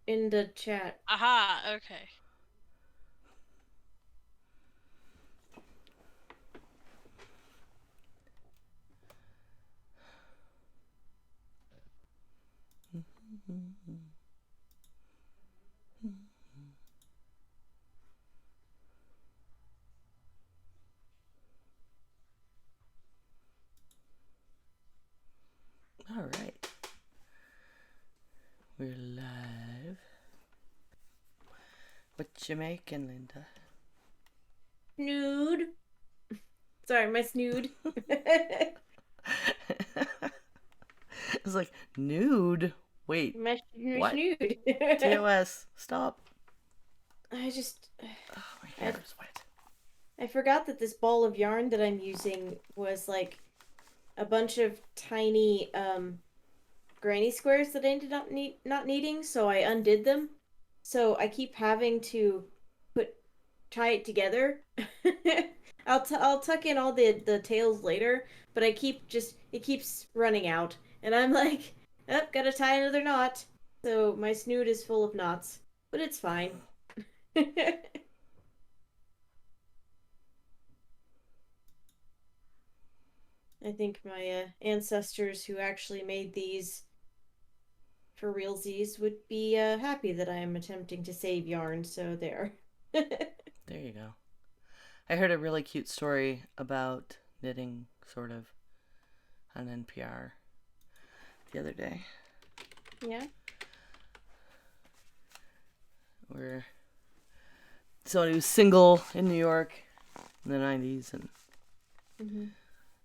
in the chat. Aha, okay. All right. We're live. What you making, Linda? Snood. Sorry, my snood. It's like, nude. Wait, my what? snood. TOS, stop. I just. Oh, my I, hair is wet. I forgot that this ball of yarn that I'm using was like a bunch of tiny granny squares that I ended up not needing, so I undid them. So I keep having to put tie it together. I'll tuck in all the tails later, but it keeps running out, and I'm like, oh, gotta tie another knot. So my snoot is full of knots, but it's fine. I think my ancestors who actually made these for realsies would be happy that I am attempting to save yarn. So there. There you go. I heard a really cute story about knitting, sort of, on NPR the other day. Yeah. Where somebody was single in New York in the 90s and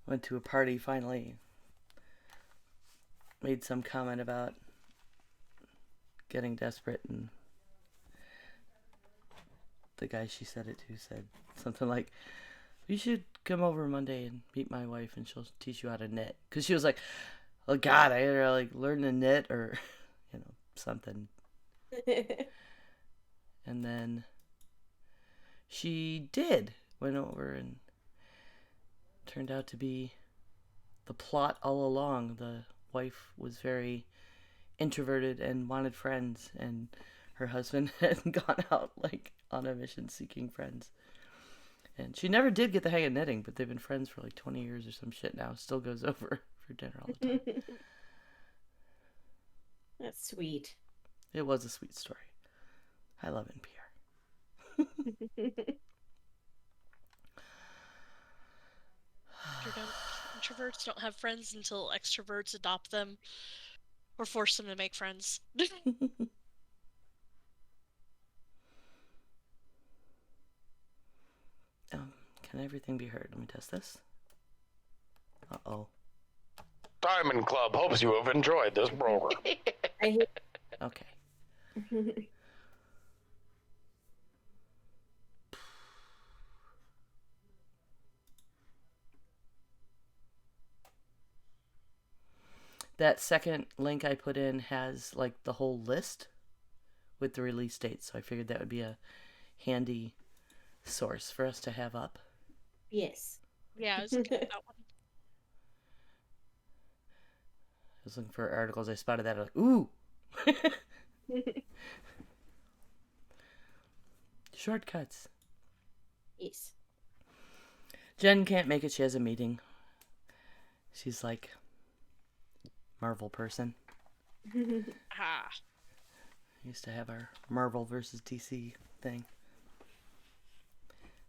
went to a party finally. Made some comment about getting desperate, and the guy she said it to said something like, you should come over Monday and meet my wife and she'll teach you how to knit. Because she was like, oh God, I gotta like learn to knit or, something. And then she did. Went over and turned out to be the plot all along. The wife was very introverted and wanted friends, and her husband had gone out like on a mission seeking friends. And she never did get the hang of knitting, but they've been friends for like 20 years or some shit now. Still goes over for dinner all the time. That's sweet. It was a sweet story. I love NPR. Introverts don't have friends until extroverts adopt them or force them to make friends. Can everything be heard? Let me test this. Uh-oh. Diamond Club hopes you have enjoyed this program. Okay. That second link I put in has like the whole list with the release date, so I figured that would be a handy source for us to have up. Yes. Yeah, I was looking at that one. I was looking for articles. I spotted that. I was like, ooh! Shortcuts. Yes. Jen can't make it. She has a meeting. She's like Marvel person. Ah. Used to have our Marvel versus DC thing.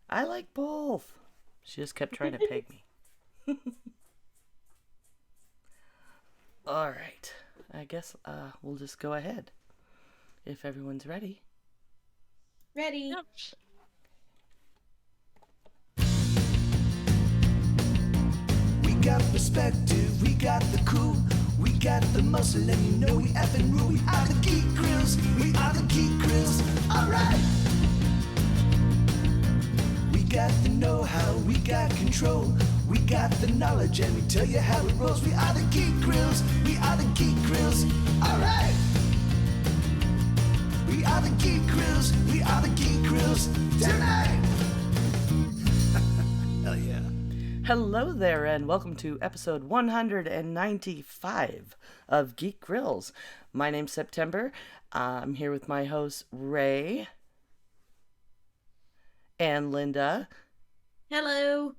I like both. She just kept trying to peg me. All right. I guess we'll just go ahead. If everyone's ready. Ready. Yep. We got perspective, we got the cool, we got the muscle, and you know we effing rule. We are the Geek Grills, we are the Geek Grills, alright. We got the know-how, we got control, we got the knowledge, and we tell you how it rolls. We are the Geek Grills, we are the Geek Grills, alright. We are the Geek Grills, we are the Geek Grills, tonight. Hell yeah. Hello there, and welcome to episode 195 of Geek Grills. My name's September. I'm here with my hosts, Ray and Linda. Hello.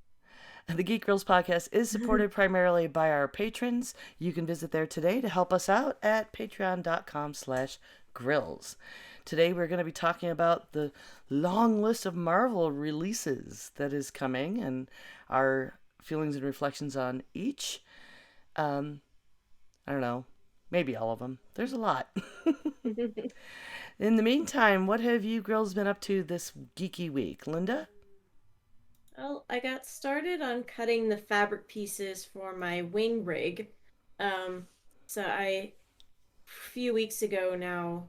The Geek Grills podcast is supported primarily by our patrons. You can visit there today to help us out at patreon.com/grills. Today we're going to be talking about the long list of Marvel releases that is coming and our feelings and reflections on each. I don't know, maybe all of them. There's a lot. In the meantime, what have you girls been up to this geeky week? Linda? Well, I got started on cutting the fabric pieces for my wing rig. So a few weeks ago now,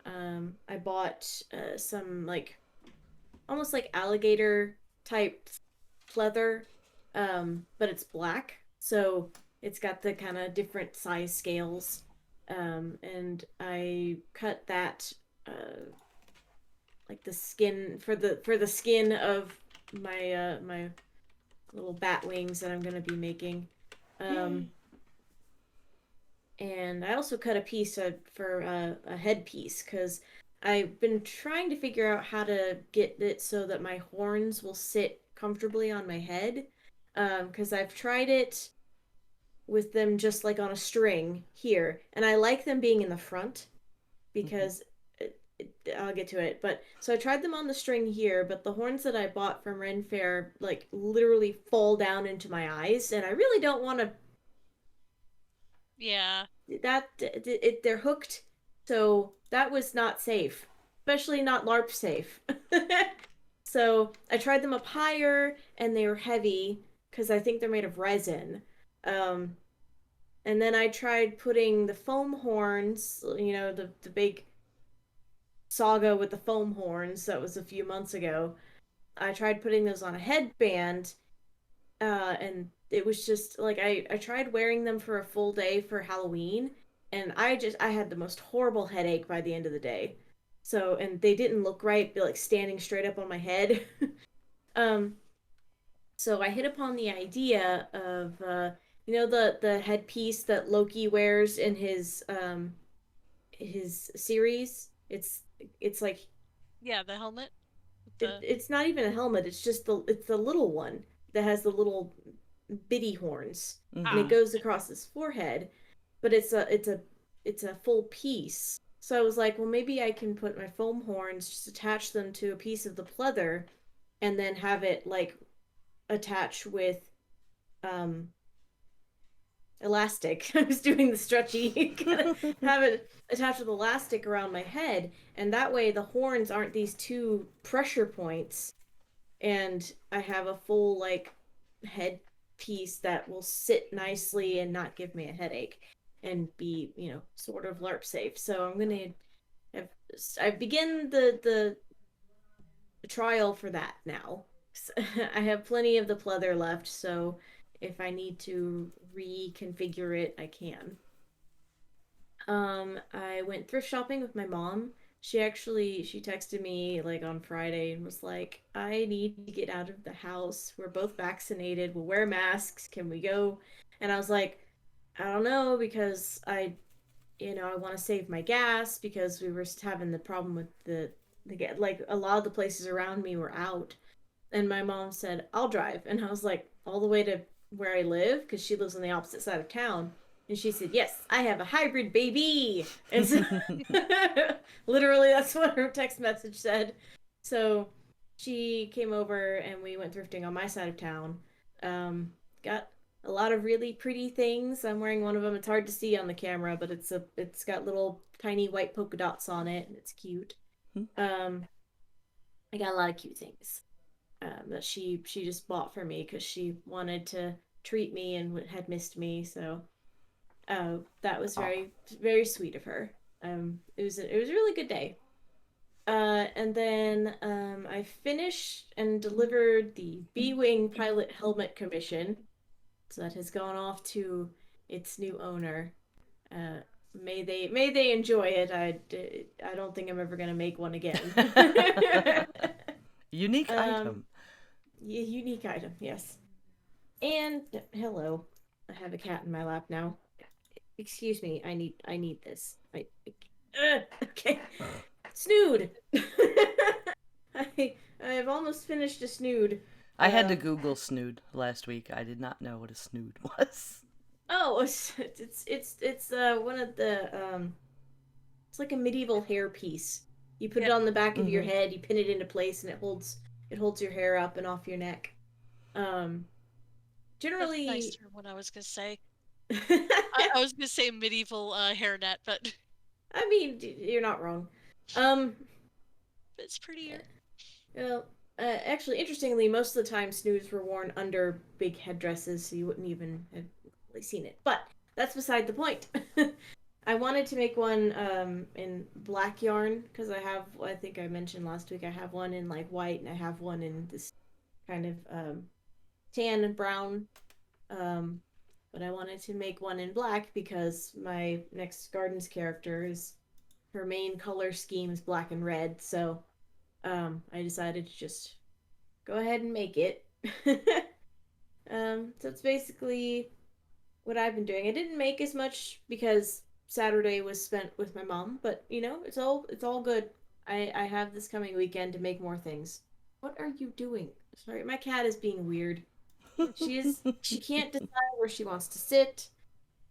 I bought some almost like alligator type pleather, but it's black. So it's got the kind of different size scales. And I cut that like the skin for the skin of my little bat wings that I'm gonna be making. And I also cut a piece for a headpiece because I've been trying to figure out how to get it so that my horns will sit comfortably on my head. Because I've tried it with them just like on a string here, and I like them being in the front because I'll get to it. But so I tried them on the string here, but the horns that I bought from Ren Fair like literally fall down into my eyes, and I really don't want to. Yeah. They're hooked, so that was not safe, especially not LARP safe. So I tried them up higher, and they were heavy because I think they're made of resin. Um, and then I tried putting the foam horns, the big saga with the foam horns that was a few months ago. I tried putting those on a headband, and it was just like I tried wearing them for a full day for Halloween, and I had the most horrible headache by the end of the day. So, and they didn't look right, like standing straight up on my head. um, so I hit upon the idea of the headpiece that Loki wears in his series. It's like Yeah, the helmet. The it's not even a helmet. It's the little one that has the little bitty horns, and it goes across his forehead. But it's a full piece. So I was like, well, maybe I can put my foam horns, just attach them to a piece of the pleather, and then have it like attach with um elastic. I was doing the stretchy, have it attached with elastic around my head, and that way the horns aren't these two pressure points, and I have a full like head piece that will sit nicely and not give me a headache and be, sort of LARP safe. So I'm gonna have I begin the trial for that now. I have plenty of the pleather left, so if I need to reconfigure it, I can. I went thrift shopping with my mom. She texted me like on Friday and was like, "I need to get out of the house. We're both vaccinated. We'll wear masks. Can we go?" And I was like, "I don't know because I want to save my gas because we were having the problem with like a lot of the places around me were out." And my mom said, "I'll drive." And I was like, "All the way to where I live?" Because she lives on the opposite side of town. And she said, "Yes, I have a hybrid baby." And so, literally, that's what her text message said. So she came over and we went thrifting on my side of town. Got a lot of really pretty things. I'm wearing one of them. It's hard to see on the camera, but it's got little tiny white polka dots on it, and it's cute. I got a lot of cute things that she just bought for me because she wanted to treat me and had missed me. So that was very very sweet of her. It was a really good day. And then I finished and delivered the B-wing pilot helmet commission, so that has gone off to its new owner. May they enjoy it. I don't think I'm ever gonna make one again. Unique item. Unique item, yes. And hello, I have a cat in my lap now. Excuse me, I need this. Okay. Snood. I've almost finished a snood. I had to Um, Google snood last week. I did not know what a snood was. oh, it's one of the it's like a medieval hair piece. You put it Yep, on the back of your Mm-hmm. head, you pin it into place, and it holds your hair up and off your neck. Um, that's a nice generally, term. What I was gonna say. I, I I was gonna say medieval hairnet, but mean, you're not wrong. Um, it's prettier. well, actually, interestingly, most of the time snoods were worn under big headdresses, so you wouldn't even have really seen it. But that's beside the point. I wanted to make one in black yarn because I think I mentioned last week, I have one in like white and I have one in this kind of tan and brown. Um, but I wanted to make one in black because my next Gardens character is her main color scheme is black and red. So I decided to just go ahead and make it. So it's basically what I've been doing. I didn't make as much because Saturday was spent with my mom, but it's all good. I have this coming weekend to make more things. What are you doing? Sorry, my cat is being weird. She can't decide where she wants to sit.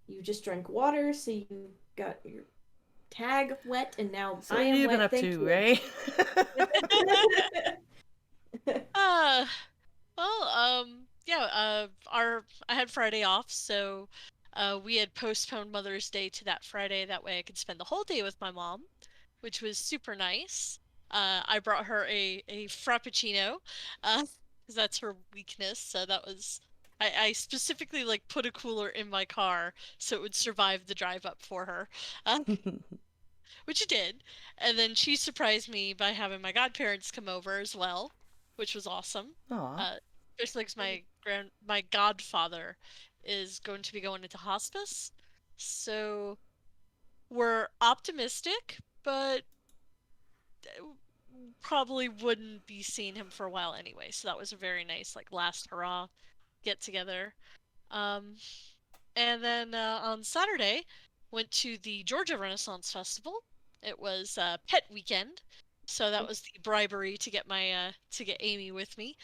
You just drank water, so you got your tag wet, and now So I what have am you been wet. up Thank to, you. Ray? uh, well, yeah, our I had Friday off, so we had postponed Mother's Day to that Friday. That way I could spend the whole day with my mom, which was super nice. I brought her a frappuccino, because that's her weakness. So that was I specifically like put a cooler in my car so it would survive the drive up for her, uh, which it did. And then she surprised me by having my godparents come over as well, which was awesome. Aw. Uh, Especially because my godfather is going to be going into hospice, so we're optimistic, but probably wouldn't be seeing him for a while anyway. So that was a very nice like last hurrah get together. Um, and then on Saturday, went to the Georgia Renaissance Festival. It was pet weekend, so that was the bribery to get my to get Amy with me.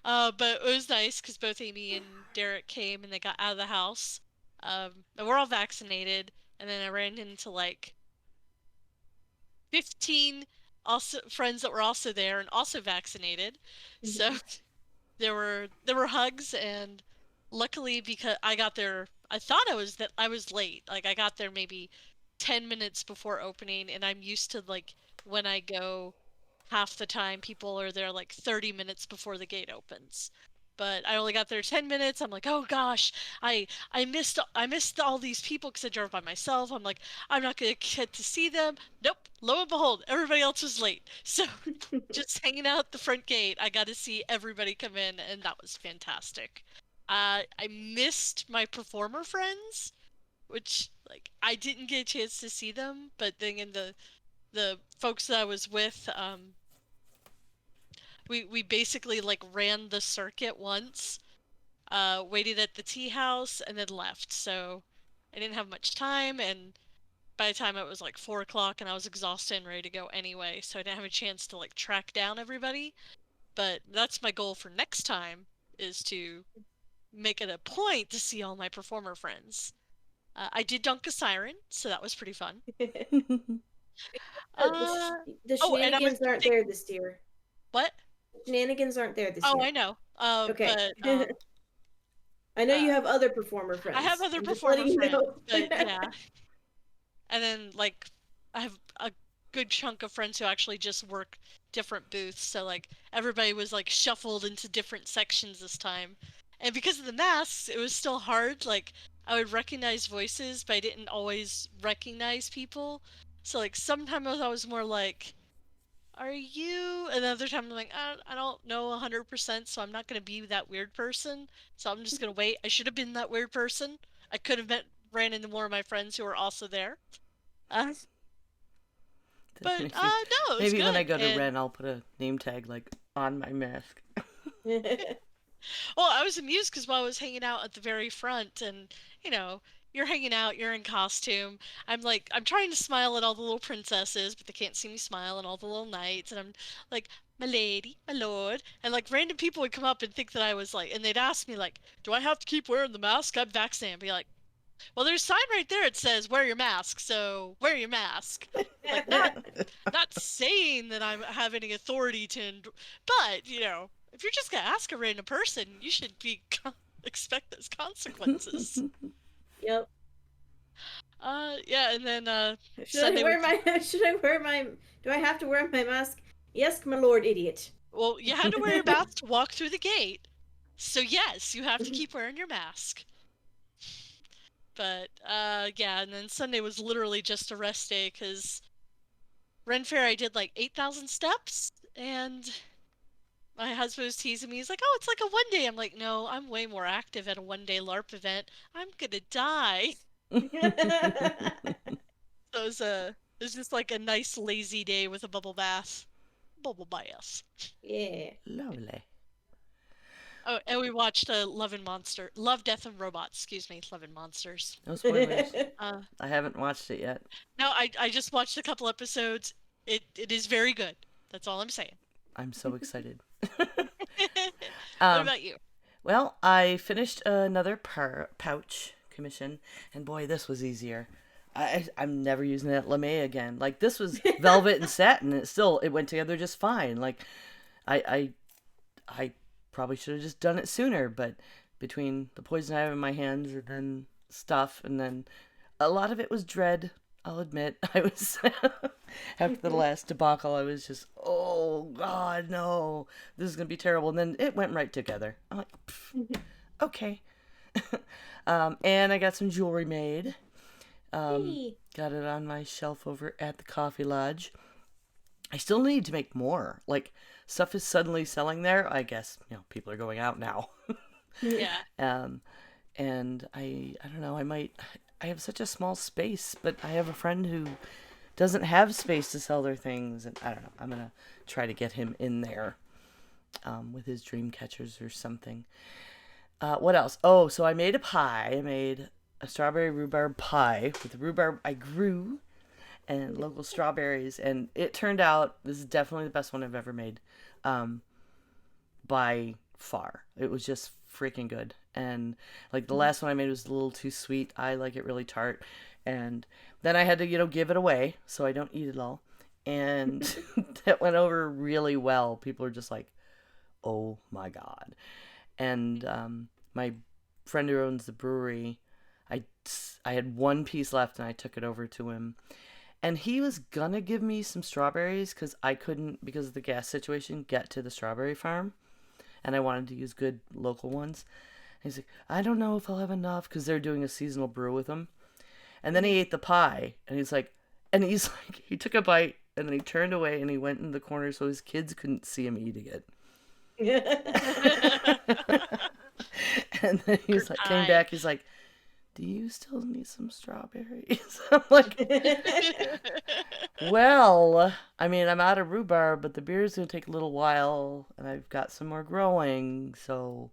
Uh, but it was nice because both Amy and Derek came and they got out of the house. And we're all vaccinated, and then I ran into like 15 also friends that were also there and also vaccinated. So there were hugs, and luckily because I got there, I thought I was late. Like I got there maybe 10 minutes before opening, and I'm used to like when I go half the time people are there like 30 minutes before the gate opens. But I only got there 10 minutes. I'm like, "Oh gosh, I missed all these people because I drove by myself." I'm like, "I'm not going to get to see them." Nope. Lo and behold, everybody else was late. So just hanging out at the front gate, I got to see everybody come in, and that was fantastic. I missed my performer friends, which like I didn't get a chance to see them, but then in the folks that I was with, we basically like ran the circuit once, waited at the tea house, and then left. So I didn't have much time, and by the time it was like 4 o'clock, and I was exhausted and ready to go anyway, so I didn't have a chance to like track down everybody. But that's my goal for next time is to make it a point to see all my performer friends. I did dunk a siren, so that was pretty fun. Uh, The oh, and I was shenanigans aren't think there this year. what? Shenanigans aren't there this Oh, year. I know. Okay. But I know uh, you have other performer I have friends. other I'm just performer letting you friends, know. but yeah. And then like I have a good chunk of friends who actually just work different booths, so like everybody was like shuffled into different sections this time. And because of the masks, it was still hard. Like I would recognize voices, but I didn't always recognize people. So like sometimes I was more like, "Are you?" And other time I'm like, I don't know 100%, so I'm not gonna be that weird person. So I'm just gonna wait. I should have been that weird person. I could have ran into more of my friends who were also there. Uh, That but makes me. no, it was Maybe when I good. go to And Ren, I'll put a name tag like on my mask. well, I was amused because while I was hanging out at the very front, and you know, you're hanging out, you're in costume. I'm trying to smile at all the little princesses, but they can't see me smile, and all the little knights, and I'm like, my lady, my lord, and like random people would come up and think that I was like, and they'd ask me like, do I have to keep wearing the mask? I'm vaccinated. I'd be like, well, there's a sign right there. It says wear your mask, so wear your mask. Like not saying that I have any authority but if you're just gonna ask a random person, you should expect those consequences. Yep. Yeah, and then Should I Sunday wear was my? Should I wear my? Do I have to wear my mask? Yes, my lord, idiot. well, you had to wear your mask to walk through the gate, so yes, you have to keep wearing your mask. But yeah, and then Sunday was literally just a rest day because Ren Fair I did like 8,000 steps, and my husband was teasing me. He's like, "Oh, it's like a 1 day." I'm like, "No, I'm way more active at a 1 day LARP event. I'm gonna die." So it was just like a nice lazy day with a bubble bath. Bubble bath. Yeah. Lovely. Oh, and we watched Love, Death, and Robots. Excuse me, Love and Monsters. No spoilers. Uh, I haven't watched it yet. no, I just watched a couple episodes. It is very good. That's all I'm saying. I'm so excited. What Um, about you? Well, I finished another pouch commission, and boy, this was easier. I'm never using that lame again. Like, this was velvet and satin, and it went together just fine. Like, I probably should have just done it sooner, but between the poison I have in my hands and then stuff, and then a lot of it was dread. I'll admit, I was after the last debacle. I was just, oh God, no, this is gonna be terrible. And then it went right together. I'm like, okay. And I got some jewelry made. Hey. Got it on my shelf over at the Coffee Lodge. I still need to make more. Like, stuff is suddenly selling there. I guess people are going out now. Yeah. And I don't know. I have such a small space, but I have a friend who doesn't have space to sell their things, and I don't know. I'm gonna try to get him in there, with his dream catchers or something. What else? Oh, so I made a pie. I made a strawberry rhubarb pie with the rhubarb I grew and local strawberries, and it turned out this is definitely the best one I've ever made, by far. It was just freaking good. And like the last one I made was a little too sweet. I like it really tart. And then I had to, give it away so I don't eat it all. And that went over really well. People are just like, oh my God. And my friend who owns the brewery, I had one piece left and I took it over to him. And he was gonna give me some strawberries because I couldn't, because of the gas situation, get to the strawberry farm. And I wanted to use good local ones. He's like, I don't know if I'll have enough because they're doing a seasonal brew with them. And then he ate the pie, and he's like, he took a bite, and then he turned away, and he went in the corner so his kids couldn't see him eating it. And then he's like, came back, he's like, do you still need some strawberries? I'm like, well, I mean, I'm out of rhubarb, but the beer's going to take a little while, and I've got some more growing, so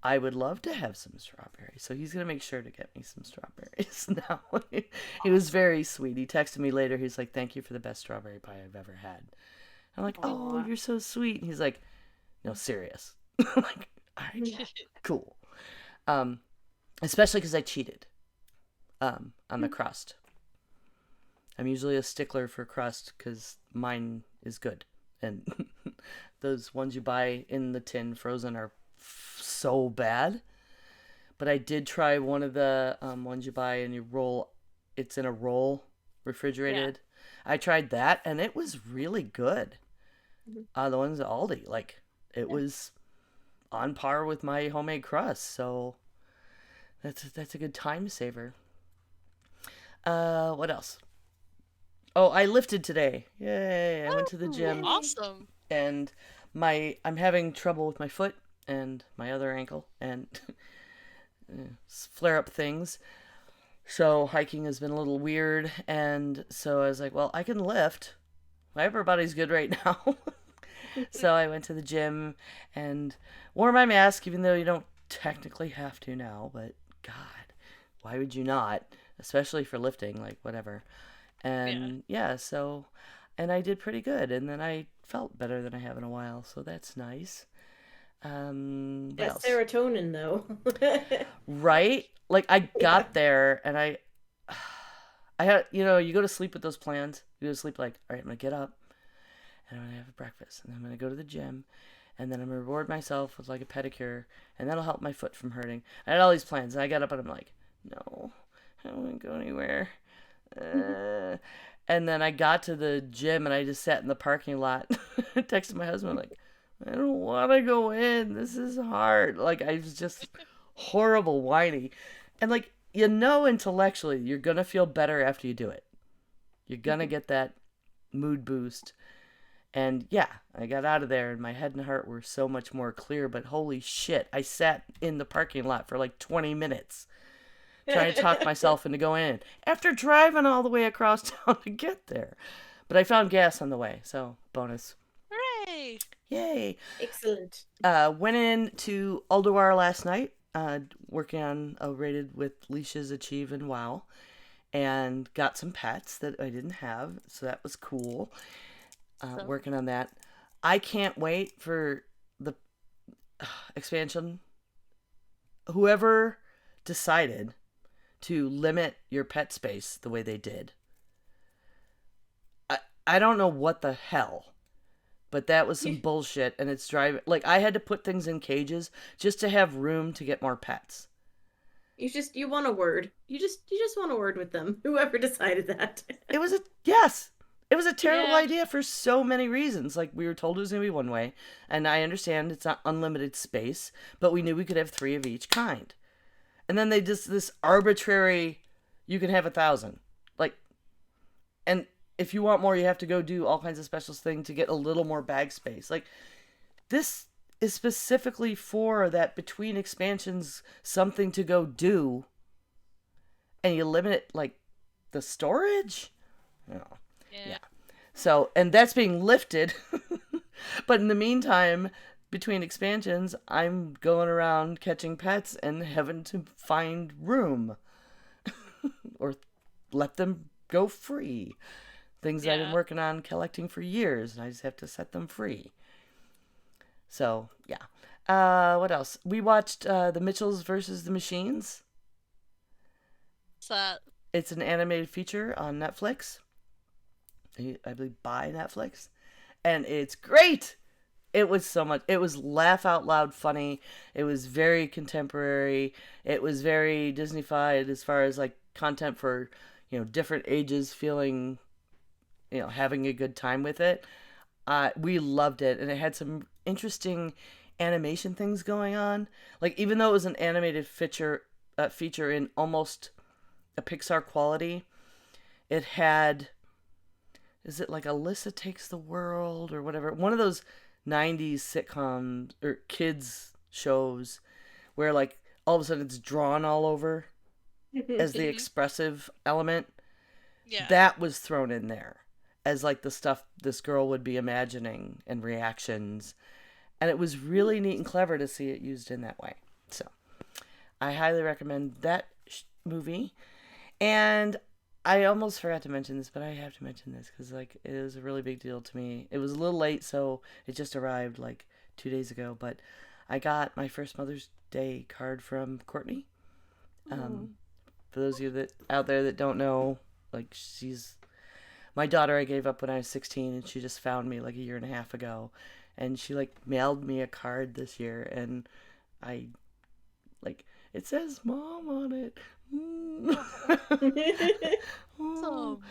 I would love to have some strawberries. So he's going to make sure to get me some strawberries now. He was very sweet. He texted me later. He's like, thank you for the best strawberry pie I've ever had. I'm like, oh, you're so sweet. And he's like, no, serious. I'm like, all right, cool. Especially because I cheated on the crust. I'm usually a stickler for crust because mine is good. And those ones you buy in the tin frozen are so bad. But I did try one of the ones you buy and you roll. It's in a roll, refrigerated. Yeah. I tried that and it was really good. The ones at Aldi, like it was on par with my homemade crust. So that's a good time saver. What else? Oh, I lifted today. Yay! I went to the gym. Awesome. And I'm having trouble with my foot and my other ankle and flare up things. So hiking has been a little weird, and so I was like, well, I can lift. My upper body's good right now. So I went to the gym and wore my mask, even though you don't technically have to now, but God, why would you not? Especially for lifting, like whatever. And yeah, so, and I did pretty good. And then I felt better than I have in a while. So that's nice. What That else? serotonin, though. Right? Like I got there and I had, you go to sleep with those plans. You go to sleep like, all right, I'm going to get up and I'm going to have a breakfast and I'm going to go to the gym and then I'm going to reward myself with like a pedicure and that'll help my foot from hurting. I had all these plans and I got up and I'm like, no, I don't want to go anywhere. And then I got to the gym and I just sat in the parking lot, texted my husband like, I don't want to go in. This is hard. Like I was just horrible whiny. And like, intellectually, you're going to feel better after you do it. You're going to get that mood boost. And yeah, I got out of there and my head and heart were so much more clear. But holy shit, I sat in the parking lot for like 20 minutes trying to talk myself into going in after driving all the way across town to get there. But I found gas on the way, so bonus. Hooray! Yay! Excellent. Went in to Alduar last night, working on a rated with Leashes, Achieve, and WoW, and got some pets that I didn't have, so that was cool. Working on that. I can't wait for the expansion. Whoever decided to limit your pet space the way they did, I don't know what the hell. But that was some bullshit, and it's driving. Like I had to put things in cages just to have room to get more pets. You want a word. You just want a word with them. Whoever decided that. It was a terrible idea for so many reasons. Like we were told it was gonna be one way, and I understand it's not unlimited space, but we knew we could have 3 of each kind. And then they just this arbitrary, you can have 1,000, like, and if you want more, you have to go do all kinds of special things to get a little more bag space. Like, this is specifically for that between expansions, something to go do, and you limit it, like, the storage? Oh, yeah. So, and that's being lifted. But in the meantime, between expansions, I'm going around catching pets and having to find room. Or let them go free. Things I've been working on collecting for years, and I just have to set them free. So, yeah. What else? We watched The Mitchells versus the Machines. What's that? It's an animated feature on Netflix. I believe by Netflix. And it's great! It was so much. It was laugh out loud funny. It was very contemporary. It was very Disney-fied as far as, like, content for, different ages feeling... having a good time with it. We loved it, and it had some interesting animation things going on. Like, even though it was an animated feature in almost a Pixar quality, it had, is it like Alyssa Takes the World or whatever? One of those 90s sitcoms or kids shows where, like, all of a sudden it's drawn all over as the expressive element. Yeah. That was thrown in there as like the stuff this girl would be imagining and reactions. And it was really neat and clever to see it used in that way. So I highly recommend that movie. And I almost forgot to mention this, but I have to mention this because like it is a really big deal to me. It was a little late, so it just arrived like 2 days ago. But I got my first Mother's Day card from Courtney. For those of you that out there that don't know, like she's my daughter I gave up when I was 16, and she just found me like a year and a half ago, and she like mailed me a card this year, and I like it says Mom on it. Awesome.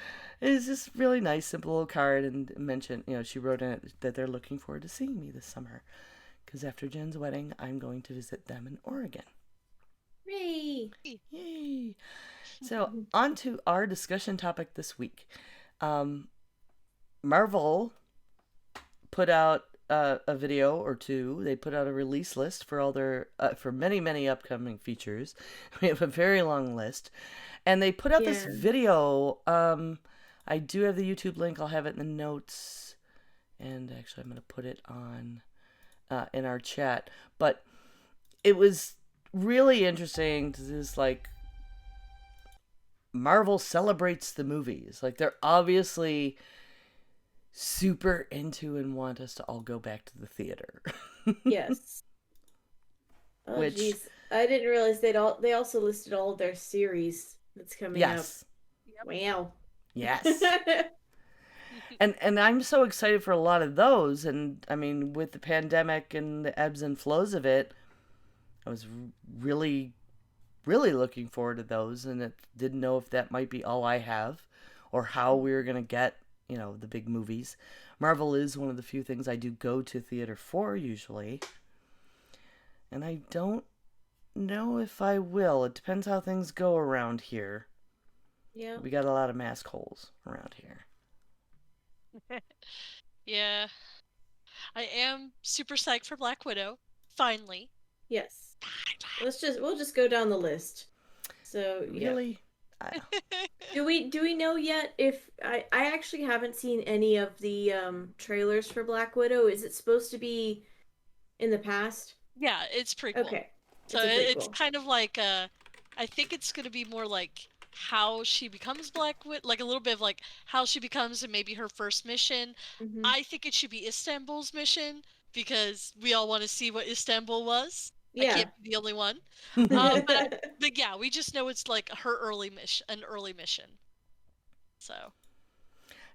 It's just really nice, simple little card, and mentioned, she wrote in it that they're looking forward to seeing me this summer, because after Jen's wedding, I'm going to visit them in Oregon. Yay! Yay! So, on to our discussion topic this week. Marvel put out a video or two. They put out a release list for all their for many, many upcoming features. We have a very long list. And they put out this video. I do have the YouTube link. I'll have it in the notes. And actually, I'm going to put it on in our chat. But it was really interesting to just like Marvel celebrates the movies. Like, they're obviously super into and want us to all go back to the theater. Yes. Oh, Which, jeez. I didn't realize they also listed all of their series that's coming up. yes. Wow. Yes. And I'm so excited for a lot of those. And I mean, with the pandemic and the ebbs and flows of it, I was really, really looking forward to those. And it didn't know if that might be all I have or how we were going to get, the big movies. Marvel is one of the few things I do go to theater for usually. And I don't know if I will. It depends how things go around here. Yeah. We got a lot of mask holes around here. Yeah. I am super psyched for Black Widow. Finally. Yes. We'll just go down the list. So yeah. Really? Do we know yet if I actually haven't seen any of the trailers for Black Widow? Is it supposed to be in the past? Yeah, it's prequel. Okay. So it's kind of like I think it's going to be more like how she becomes Black Widow, like a little bit of like how she becomes and maybe her first mission. Mm-hmm. I think it should be Istanbul's mission because we all want to see what Istanbul was. Yeah. I can't be the only one. But yeah, we just know it's like her an early mission. So.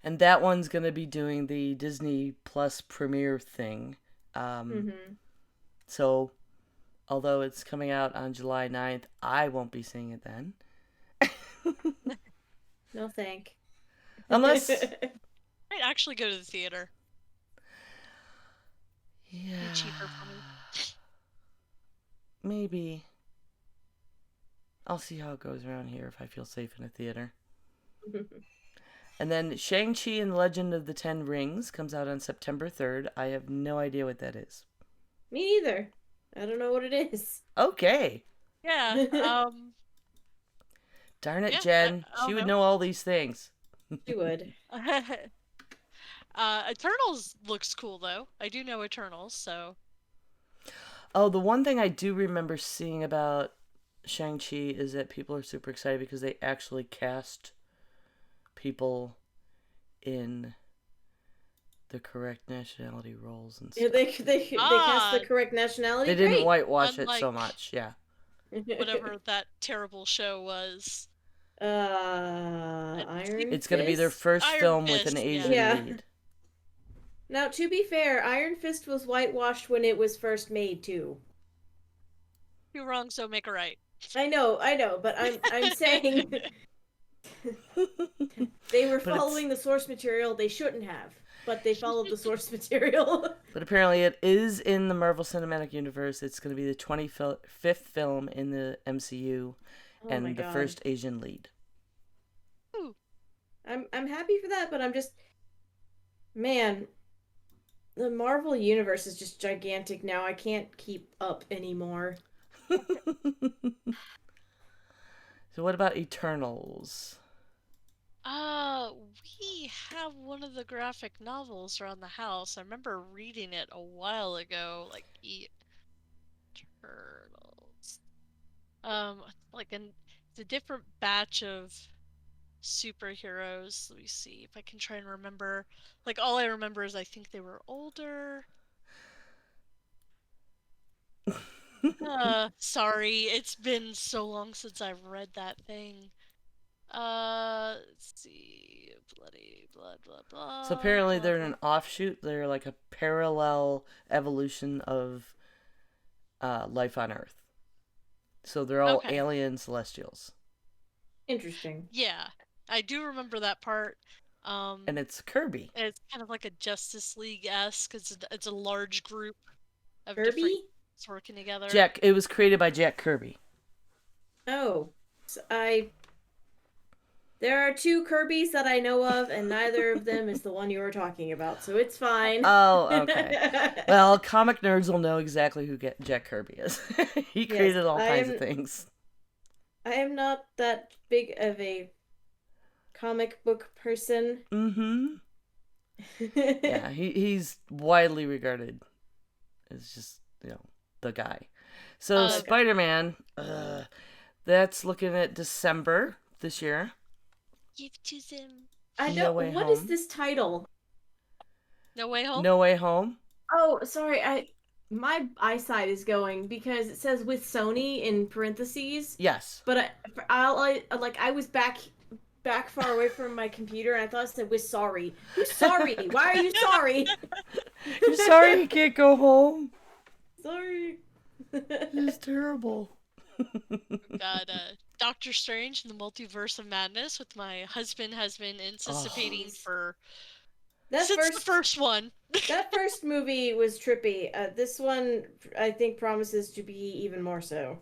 And that one's going to be doing the Disney Plus premiere thing. So, although it's coming out on July 9th, I won't be seeing it then. No thank. Unless... I'd actually go to the theater. Yeah. Be cheaper for me. Maybe. I'll see how it goes around here if I feel safe in a theater. And then Shang Chi and the Legend of the Ten Rings comes out on September 3rd. I have no idea what that is. Me neither. I don't know what it is. Okay. Yeah. Darn it, Yeah, Jen. I She would know. know all these things. She would. Eternals looks cool though. I do know Eternals, so. Oh, the one thing I do remember seeing about Shang-Chi is that people are super excited because they actually cast people in the correct nationality roles and stuff. Yeah, they cast the correct nationality. They didn't Great. whitewash it so Unlike- much, yeah. Whatever that terrible show was. Iron It's going to be their Fist? first Iron film with Fist, an yeah. Asian Yeah. lead. Now, to be fair, Iron Fist was whitewashed when it was first made too. Two wrongs don't make a right. I know, but I'm saying they were But following the source material. They shouldn't have, but they followed the source material. But apparently it is in the Marvel Cinematic Universe. It's going to be the 25th film in the MCU Oh my and the God. first Asian lead. Ooh. I'm happy for that, but I'm just, man, the Marvel universe is just gigantic now. I can't keep up anymore. So what about Eternals? We have one of the graphic novels around the house. I remember reading it a while ago, like Eternals. It's a different batch of superheroes. Let me see if I can try and remember. Like all I remember is I think they were older. Sorry, it's been so long since I've read that thing. Let's see. Bloody, blah, blah, blah. So apparently they're an offshoot. They're like a parallel evolution of life on Earth. So they're all Okay. alien celestials. Interesting. Yeah, I do remember that part. And it's Kirby. It's kind of like a Justice League-esque. It's a large group of different Kirby? groups working together. It was created by Jack Kirby. Oh, so there are two Kirbys that I know of, and neither of them is the one you were talking about, so it's fine. Oh, okay. Well, comic nerds will know exactly who Jack Kirby is. He created all kinds of things. I am not that big of a comic book person. Mm-hmm. Yeah, he's widely regarded as just, the guy. So Spider-Man, that's looking at December this year. Give to them. I No don't. Way What is Home. this title? No Way Home? No Way Home. Oh, sorry. My eyesight is going because it says with Sony in parentheses. Yes. But I was back far away from my computer, and I thought it said with sorry. Who's sorry? Why are you sorry? You're sorry you can't go home. Sorry. It's terrible. Got Doctor Strange and the Multiverse of Madness, with my husband has been anticipating for since the first one. That first movie was trippy. This one, I think, promises to be even more so.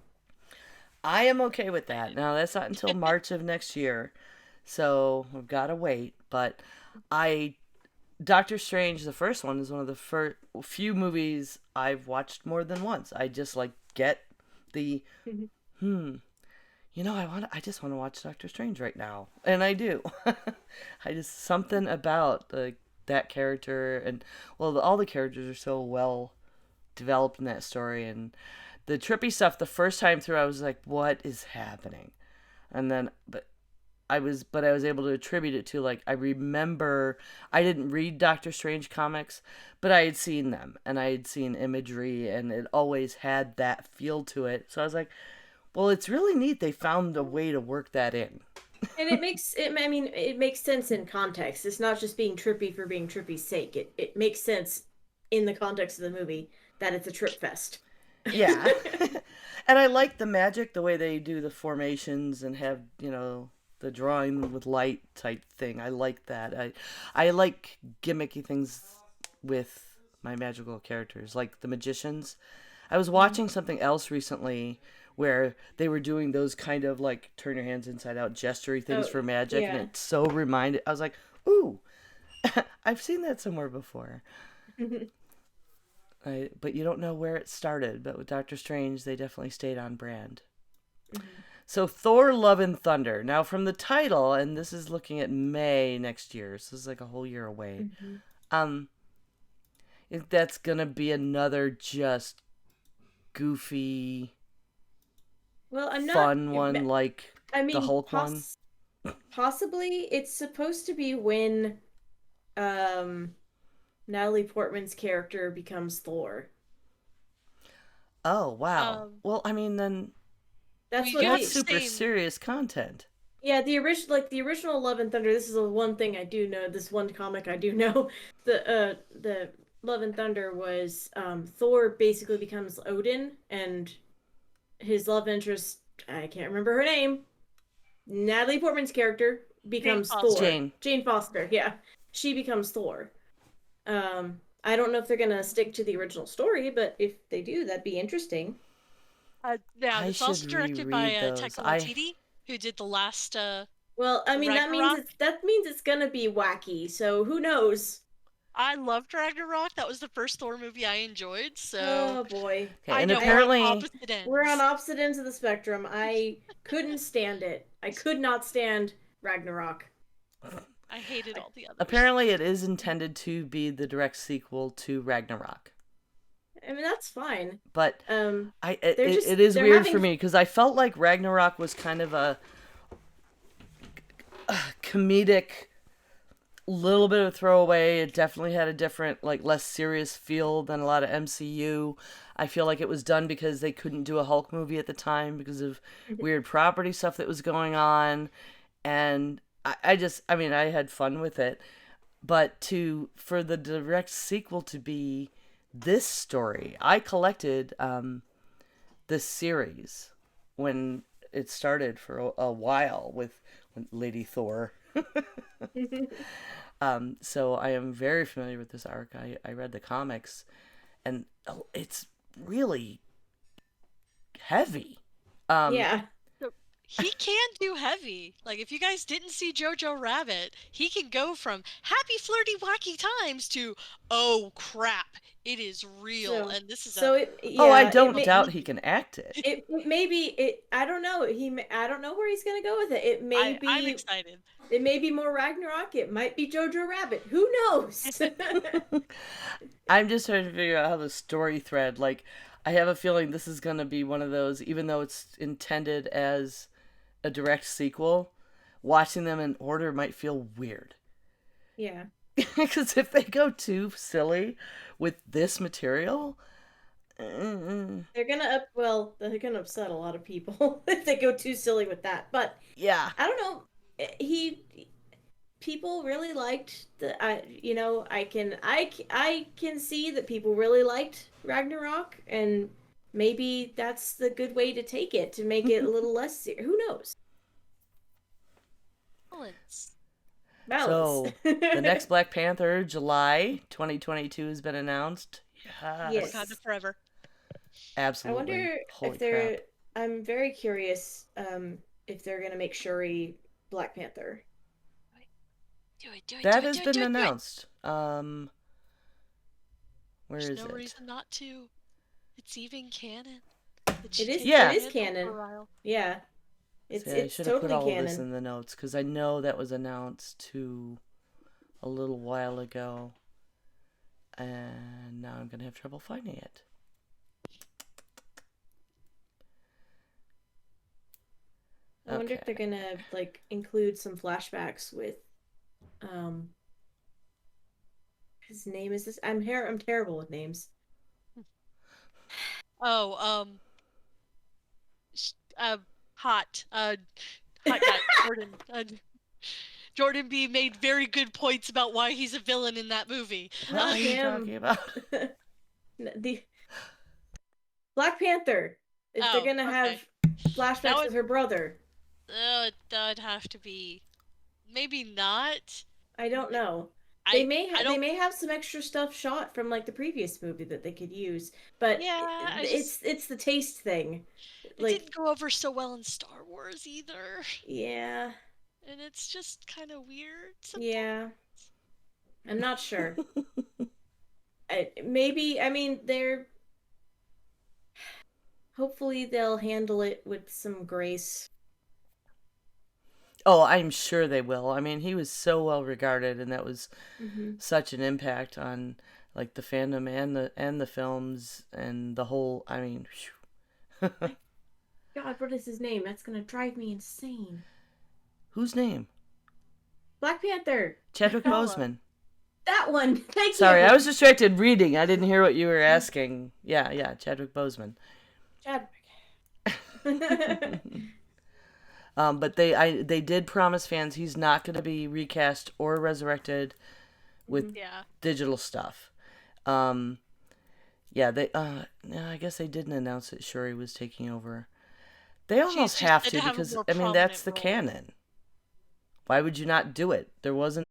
I am okay with that. Now, that's not until March of next year, so we've got to wait. But Doctor Strange, the first one, is one of the few movies I've watched more than once. I just get the I just want to watch Doctor Strange right now, and I do. I just something about that character, and all the characters are so well developed in that story, and the trippy stuff. The first time through, I was like, "What is happening?" And then, but I was able to attribute it to I remember I didn't read Doctor Strange comics, but I had seen them and I had seen imagery, and it always had that feel to it. So I was like, well, it's really neat they found a way to work that in. And it makes sense in context. It's not just being trippy for being trippy's sake. It makes sense in the context of the movie that it's a trip fest. Yeah. And I like the magic, the way they do the formations and have, the drawing with light type thing. I like that. I like gimmicky things with my magical characters, like the magicians. I was watching something else recently where they were doing those kind of turn your hands inside out gestury things for magic, and it so reminded. I was like, ooh, I've seen that somewhere before. But you don't know where it started. But with Doctor Strange, they definitely stayed on brand. Mm-hmm. So Thor: Love and Thunder. Now, from the title, and this is looking at May next year, so this is a whole year away. Mm-hmm. If that's gonna be another just goofy, fun one the Hulk one. Possibly, it's supposed to be when Natalie Portman's character becomes Thor. Oh wow! Well, I mean, then that's super serious content. Yeah, the original Love and Thunder. This is the one thing I do know. This one comic I do know. The Love and Thunder was Thor basically becomes Odin, and his love interest, I can't remember her name, Natalie Portman's character becomes Thor. Jane Foster, yeah. She becomes Thor. I don't know if they're gonna stick to the original story, but if they do, that'd be interesting. Yeah, it's also directed by Taika Waititi, who did the last well, I mean, Ragnarok. that means it's gonna be wacky, so who knows? I loved Ragnarok. That was the first Thor movie I enjoyed, so oh boy. Okay, and apparently we're on opposite ends of the spectrum. I couldn't stand it. I could not stand Ragnarok. I hated all the others. Apparently it is intended to be the direct sequel to Ragnarok. I mean, that's fine. But it is weird for me because I felt like Ragnarok was kind of a comedic, little bit of throwaway. It definitely had a different, less serious feel than a lot of MCU. I feel like it was done because they couldn't do a Hulk movie at the time because of weird property stuff that was going on. And I had fun with it. But for the direct sequel to be this story, I collected this series when it started for a while with Lady Thor. So I am very familiar with this arc. I read the comics, and it's really heavy. Yeah. He can do heavy. If you guys didn't see Jojo Rabbit, he can go from happy, flirty, wacky times to, oh crap, it is real, and this is I don't doubt he can act it. It may be. I don't know. I don't know where he's gonna go with it. It may be. I'm excited. It may be more Ragnarok. It might be Jojo Rabbit. Who knows? I'm just trying to figure out how the story thread. I have a feeling this is gonna be one of those, even though it's intended as a direct sequel. watching them in order might feel weird. Yeah. Because if they go too silly with this material, mm, They're gonna upset a lot of people if they go too silly with that. But yeah. I don't know. People really liked I can see that people really liked Ragnarok, and maybe that's the good way to take it, to make it a little less serious. Who knows? Balance. So, the next Black Panther, July 2022, has been announced. Yes. Yes. Wakanda forever. Absolutely. I wonder Holy if they're. crap. I'm very curious if they're gonna make Shuri Black Panther. That has been announced. Where There's is no it? reason not to. It's even canon. It is. Yeah. It is canon. Yeah. I It's should have put totally all of this canon. in the notes because I know that was announced to a little while ago, and now I'm gonna have trouble finding it. I wonder if they're gonna like include some flashbacks with his name is this. I'm terrible with names. Oh, hot guy Jordan. Jordan B made very good points about why he's a villain in that movie. What are you talking about? The Black Panther. If they're gonna have flashbacks with her brother. That'd have to be maybe not. I don't know. They may have some extra stuff shot from like the previous movie that they could use, but it's the taste thing. It didn't go over so well in Star Wars either. Yeah. And it's just kind of weird sometimes. Yeah. I'm not sure. They're hopefully they'll handle it with some grace. Oh, I'm sure they will. I mean, he was so well regarded, and that was such an impact on like the fandom and the films and the whole. I mean, God, what is his name? That's gonna drive me insane. Whose name? Black Panther. Chadwick Boseman. That one. Thank you. Sorry, I was distracted reading. I didn't hear what you were asking. Yeah, Chadwick Boseman. Chadwick. But they did promise fans he's not going to be recast or resurrected with digital stuff. I guess they didn't announce that Shuri was taking over. They almost have to because I mean that's the canon. Why would you not do it? There wasn't